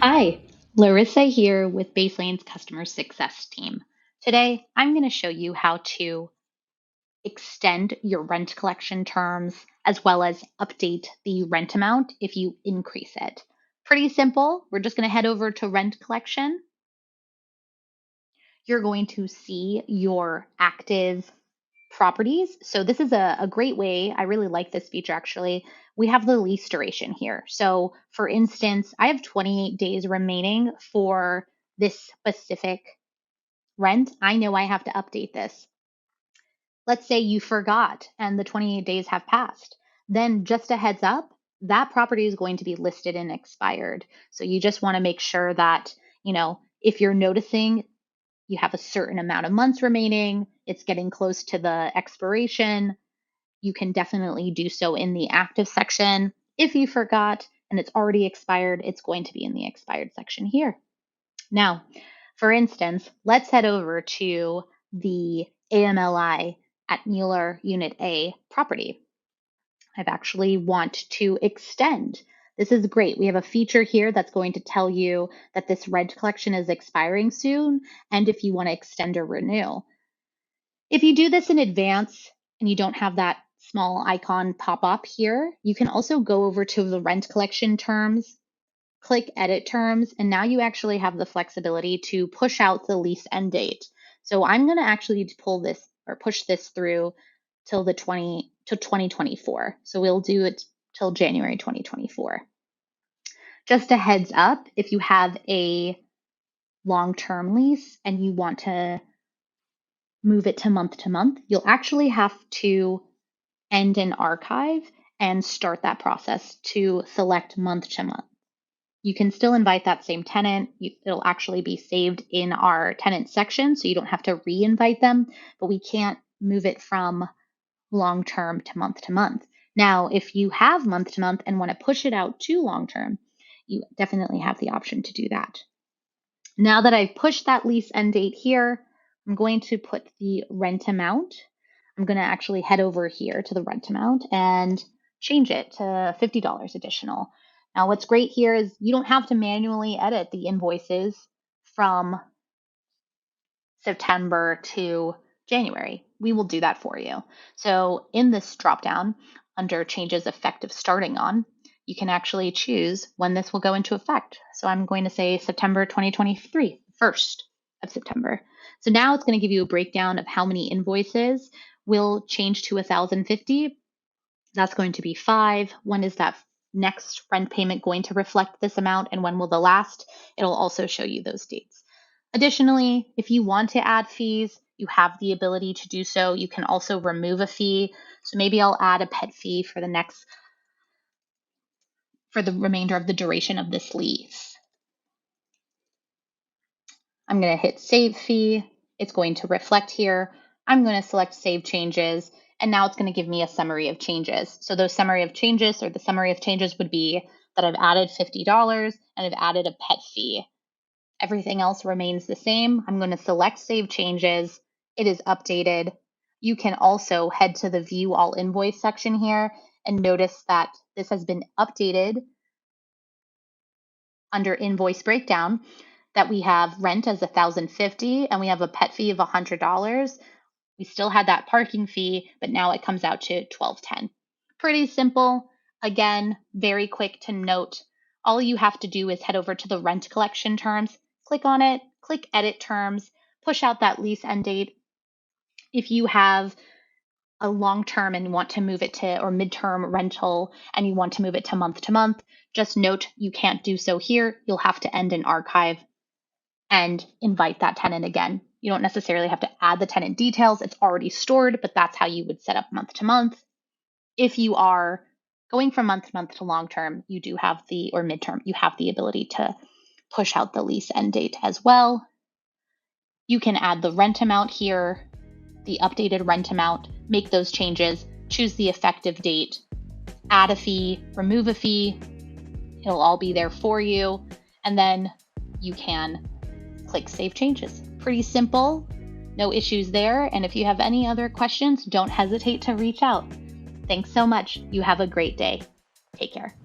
Hi, Larissa here with Baselane's customer success team. Today, I'm going to show you how to extend your rent collection terms as well as update the rent amount if you increase it. Pretty simple. We're just going to head over to rent collection. You're going to see your active properties. So this is a great way. I really like this feature actually. We have the lease duration here. So for instance, I have 28 days remaining for this specific rent. I know I have to update this. Let's say you forgot and the 28 days have passed. Then just a heads up, that property is going to be listed and expired. So you just want to make sure that, if you're noticing you have a certain amount of months remaining, it's getting close to the expiration, you can definitely do so in the active section. If you forgot and it's already expired, it's going to be in the expired section here. Now, for instance, let's head over to the AMLI at Mueller Unit A property. I've actually want to extend. This is great. We have a feature here that's going to tell you that this rent collection is expiring soon and if you want to extend or renew. If you do this in advance and you don't have that small icon pop up here, you can also go over to the rent collection terms, click edit terms, and now you actually have the flexibility to push out the lease end date. So I'm going to actually pull this or push this through till 2024. So we'll do it till January 2024. Just a heads up, if you have a long-term lease and you want to move it to month, you'll actually have to end an archive and start that process to select month to month. You can still invite that same tenant. It'll actually be saved in our tenant section, so you don't have to re-invite them, but we can't move it from long-term to month. Now, if you have month to month and want to push it out to long-term, you definitely have the option to do that. Now that I've pushed that lease end date here, I'm going to put the rent amount. I'm going to actually head over here to the rent amount and change it to $50 additional. Now, what's great here is you don't have to manually edit the invoices from September to January. We will do that for you. So in this dropdown under changes effective starting on, you can actually choose when this will go into effect. So I'm going to say September 2023, 1st of September. So now it's going to give you a breakdown of how many invoices will change to 1,050. That's going to be 5. When is that next rent payment going to reflect this amount and when will the last? It'll also show you those dates. Additionally, if you want to add fees, you have the ability to do so. You can also remove a fee. So maybe I'll add a pet fee for the remainder of the duration of this lease. I'm going to hit save fee. It's going to reflect here. I'm going to select save changes, and now it's going to give me a summary of changes. So those summary of changes, or the summary of changes would be that I've added $50 and I've added a pet fee. Everything else remains the same. I'm going to select Save Changes. It is updated. You can also head to the View All Invoice section here and notice that this has been updated under Invoice Breakdown, that we have rent as $1,050 and we have a pet fee of $100. We still had that parking fee, but now it comes out to $1,210. Pretty simple. Again, very quick to note. All you have to do is head over to the rent collection terms, click on it, click edit terms, push out that lease end date. If you have a long-term and want to move it to, or midterm rental and you want to move it to month, just note you can't do so here. You'll have to end an archive and invite that tenant again. You don't necessarily have to add the tenant details. It's already stored, but that's how you would set up month to month. If you are going from month to long-term, you do have or midterm, you have the ability to push out the lease end date as well. You can add the rent amount here, the updated rent amount, make those changes, choose the effective date, add a fee, remove a fee. It'll all be there for you. And then you can click Save Changes. Pretty simple, no issues there. And if you have any other questions, don't hesitate to reach out. Thanks so much. You have a great day. Take care.